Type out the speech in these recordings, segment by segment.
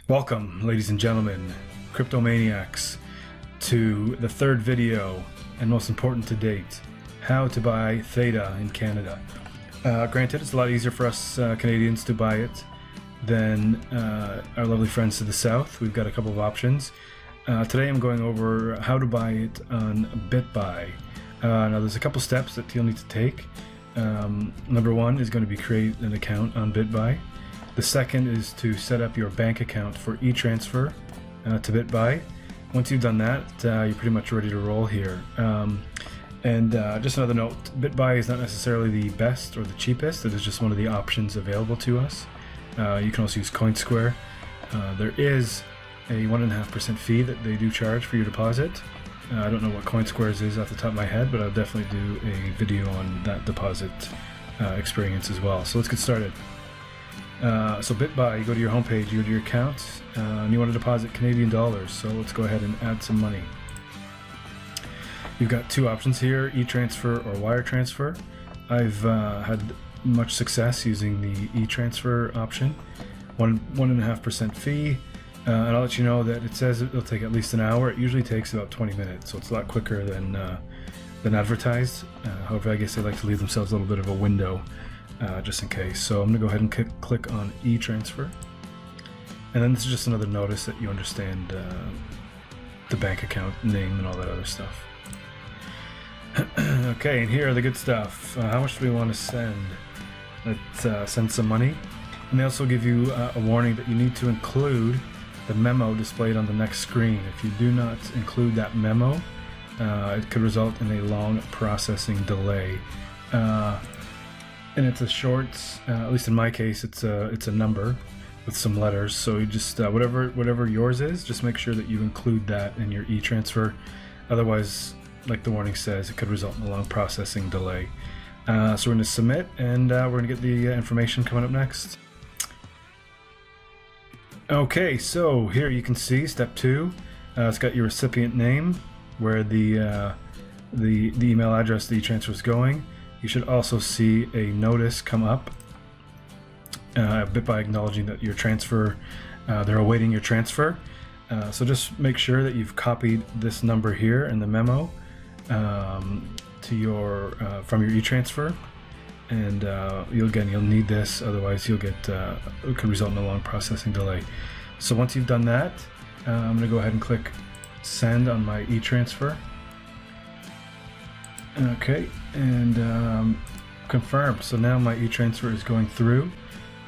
Welcome, ladies and gentlemen, cryptomaniacs, to the third video and most important to date, how to buy Theta in Canada. Granted, it's a lot easier for us Canadians to buy it than our lovely friends to the south. We've got a couple of options. Today I'm going over how to buy it on BitBuy. Now there's a couple steps that you'll need to take. Number one is going to be create an account on BitBuy. The second is to set up your bank account for e-transfer to BitBuy. Once you've done that, you're pretty much ready to roll here. Just another note, BitBuy is not necessarily the best or the cheapest. It is just one of the options available to us. You can also use CoinSquare. There is a 1.5% fee that they do charge for your deposit. I don't know what CoinSquare's is off the top of my head, but I'll definitely do a video on that deposit experience as well. So let's get started. So BitBuy, you go to your homepage, you go to your account, and you want to deposit Canadian dollars. So let's go ahead and add some money. You've got two options here, e-transfer or wire transfer. I've had much success using the e-transfer option. 1.5% fee, and I'll let you know that it says it'll take at least an hour. It usually takes about 20 minutes, so it's a lot quicker than advertised. However, I guess they like to leave themselves a little bit of a window just in case. So I'm going to go ahead and click on e-transfer, and then this is just another notice that you understand the bank account name and all that other stuff. Okay, and here are the good stuff. How much do we want to send? Let's send some money. And they also give you a warning that you need to include the memo displayed on the next screen. If you do not include that memo, it could result in a long processing delay. And it's a short, at least in my case, it's a number with some letters. So you just whatever yours is, just make sure that you include that in your e-transfer. Otherwise, like the warning says, it could result in a long processing delay. So we're going to submit, and we're going to get the information coming up next. Okay, so here you can see step 2. It's got your recipient name, where the email address the e-transfer is going. You should also see a notice come up, BitBuy acknowledging that your transfer, they're awaiting your transfer. So just make sure that you've copied this number here in the memo to your from your e-transfer, and you'll need this. Otherwise, you'll get it could result in a long processing delay. So once you've done that, I'm going to go ahead and click send on my e-transfer. Okay, and confirm. So now my e-transfer is going through,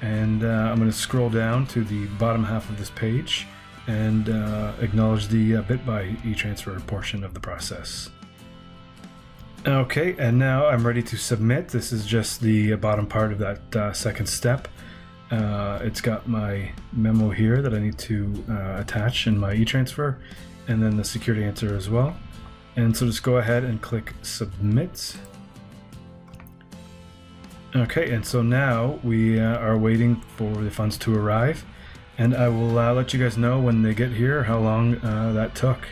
and I'm going to scroll down to the bottom half of this page and acknowledge the BitBuy e-transfer portion of the process. Okay, and now I'm ready to submit. This is just the bottom part of that second step. It's got my memo here that I need to attach in my e-transfer, and then the security answer as well. And so just go ahead and click submit. Okay, and so now we are waiting for the funds to arrive, and I will let you guys know when they get here how long that took.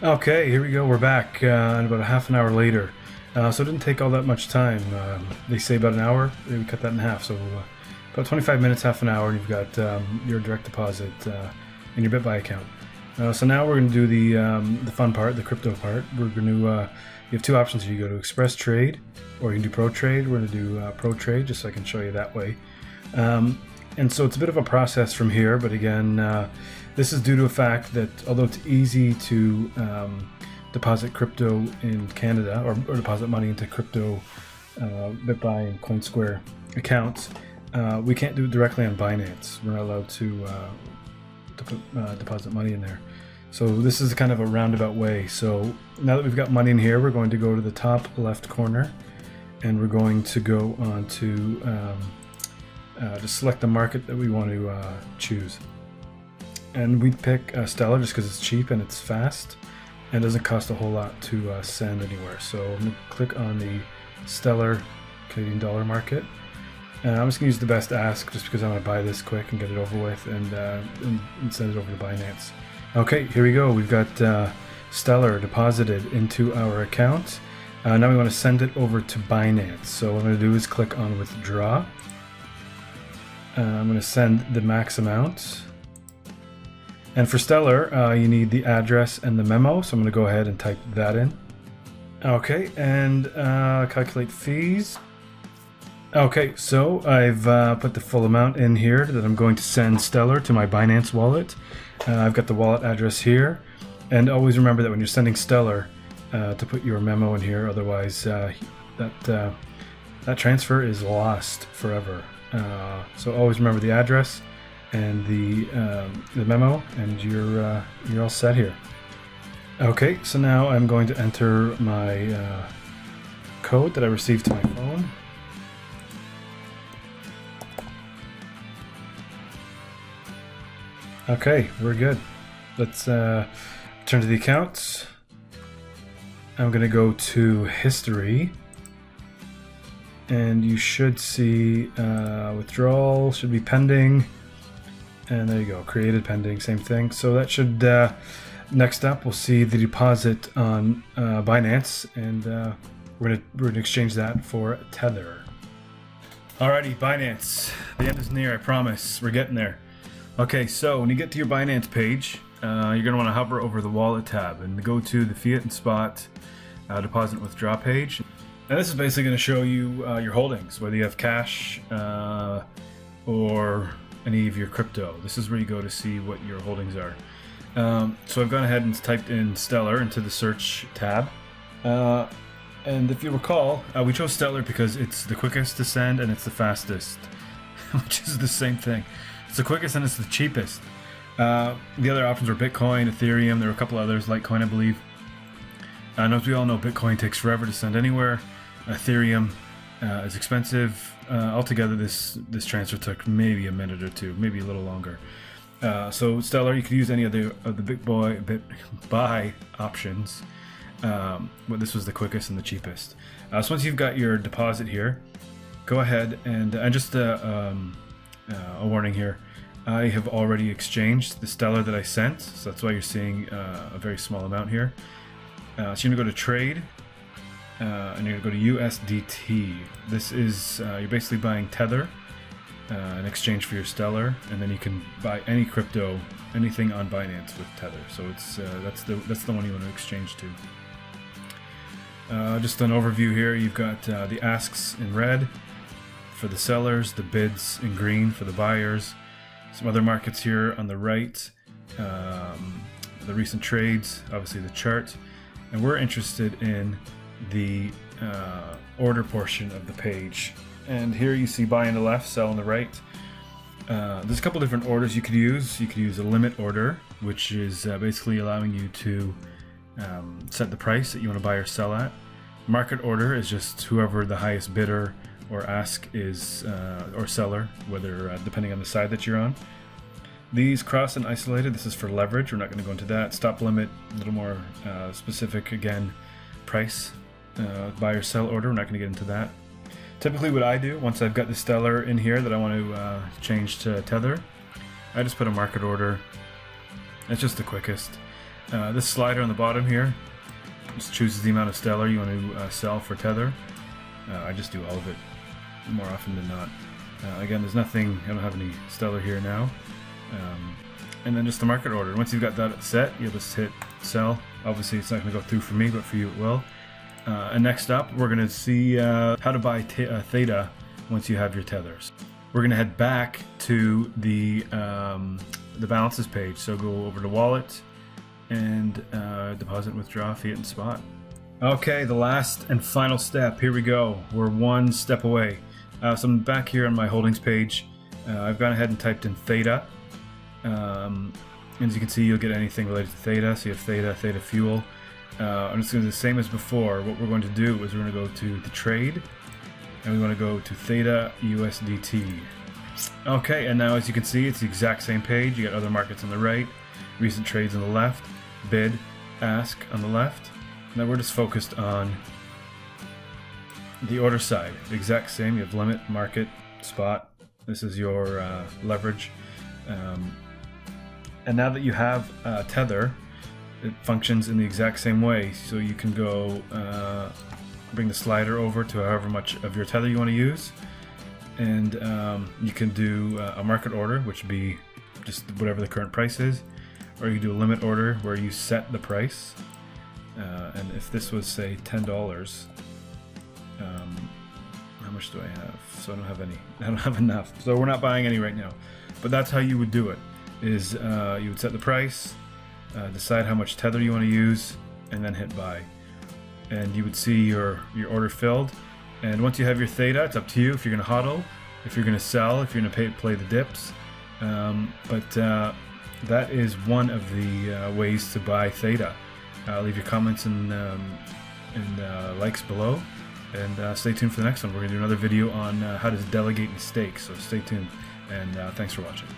Okay, here we go, we're back, and about a half an hour later. So it didn't take all that much time. They say about an hour, we cut that in half, so about 25 minutes, half an hour, and you've got your direct deposit in your BitBuy account. So now we're going to do the fun part, the crypto part. We're going to, you have two options here. You go to Express Trade, or you can do Pro Trade. We're going to do Pro Trade, just so I can show you that way. And so it's a bit of a process from here, but again, this is due to the fact that although it's easy to deposit crypto in Canada, or deposit money into crypto BitBuy and CoinSquare accounts, we can't do it directly on Binance. We're not allowed to put deposit money in there. So this is kind of a roundabout way. So now that we've got money in here, we're going to go to the top left corner, and we're going to go on to just select the market that we want to choose. And we pick Stellar just because it's cheap and it's fast and doesn't cost a whole lot to send anywhere. So I'm going to click on the Stellar Canadian dollar market. And I'm just going to use the best ask just because I want to buy this quick and get it over with, and send it over to Binance. Okay, here we go. We've got Stellar deposited into our account. Now we want to send it over to Binance. So what I'm going to do is click on withdraw. I'm going to send the max amount. And for Stellar, you need the address and the memo, so I'm going to go ahead and type that in. Okay, and calculate fees. Okay, so I've put the full amount in here that I'm going to send Stellar to my Binance wallet. I've got the wallet address here, and always remember that when you're sending Stellar, to put your memo in here, otherwise that transfer is lost forever. So always remember the address and the memo, and you're all set here. Okay, so now I'm going to enter my code that I received to my phone. Okay, we're good. Let's turn to the accounts. I'm going to go to history, and you should see withdrawal should be pending, and there you go, created pending, same thing. So that should, next up we'll see the deposit on Binance, and we're gonna exchange that for Tether. Alrighty, Binance, the end is near, I promise, we're getting there. Okay, so when you get to your Binance page, you're going to want to hover over the wallet tab and go to the fiat and spot deposit and withdraw page. And this is basically going to show you your holdings, whether you have cash or any of your crypto. This is where you go to see what your holdings are. So I've gone ahead and typed in Stellar into the search tab. And if you recall, we chose Stellar because it's the quickest to send and it's the fastest, which is the same thing. It's the quickest and it's the cheapest. The other options were Bitcoin, Ethereum, there were a couple others, Litecoin I believe. And as we all know, Bitcoin takes forever to send anywhere. Ethereum is expensive. Altogether this transfer took maybe a minute or two, maybe a little longer. So Stellar, you could use any of the buy options, but this was the quickest and the cheapest. So once you've got your deposit here, go ahead and just a warning here. I have already exchanged the Stellar that I sent, so that's why you're seeing a very small amount here. So you're going to go to trade, and you're going to go to USDT. This is, you're basically buying Tether in exchange for your Stellar, and then you can buy any crypto, anything on Binance with Tether. So it's that's the one you want to exchange to. Just an overview here, you've got the asks in red for the sellers, the bids in green for the buyers. Some other markets here on the right, the recent trades, obviously the chart, and we're interested in the order portion of the page. And here you see buy on the left, sell on the right. There's a couple different orders you could use. You could use a limit order, which is basically allowing you to set the price that you want to buy or sell at. Market order is just whoever the highest bidder or ask is, or seller, whether depending on the side that you're on. These cross and isolated, this is for leverage. We're not going to go into that. Stop limit, a little more specific again. Price, buy or sell order. We're not going to get into that. Typically, what I do once I've got the Stellar in here that I want to change to Tether, I just put a market order. It's just the quickest. This slider on the bottom here just chooses the amount of Stellar you want to sell for Tether. I just do all of it more often than not. Again, there's nothing, I don't have any Stellar here now. And then just the market order. Once you've got that set, you'll just hit sell. Obviously, it's not going to go through for me, but for you it will. And next up, we're going to see how to buy Theta once you have your tethers. We're going to head back to the balances page. So go over to wallet and deposit and withdraw fiat and spot. Okay, the last and final step. Here we go. We're one step away. So I'm back here on my holdings page. I've gone ahead and typed in Theta. And as you can see, you'll get anything related to Theta. So you have Theta, Theta Fuel. And it's going to be the same as before. What we're going to do is we're going to go to the trade, and we want to go to Theta USDT. Okay, and now as you can see, it's the exact same page. You got other markets on the right, recent trades on the left, bid, ask on the left. Now we're just focused on the order side. The exact same. You have limit, market, spot. This is your leverage. And now that you have Tether, it functions in the exact same way. So you can go bring the slider over to however much of your Tether you want to use. and you can do a market order, which would be just whatever the current price is, or you can do a limit order where you set the price. And if this was, say, $10, how much do I have? So I don't have any. I don't have enough. So we're not buying any right now. But that's how you would do it. Is you would set the price, decide how much tether you want to use, and then hit buy. And you would see your order filled. And once you have your theta, it's up to you if you're going to hodl, if you're going to sell, if you're going to play the dips. But that is one of the ways to buy theta. Leave your comments and likes below, and stay tuned for the next one. We're going to do another video on how to delegate and stake, so stay tuned, and thanks for watching.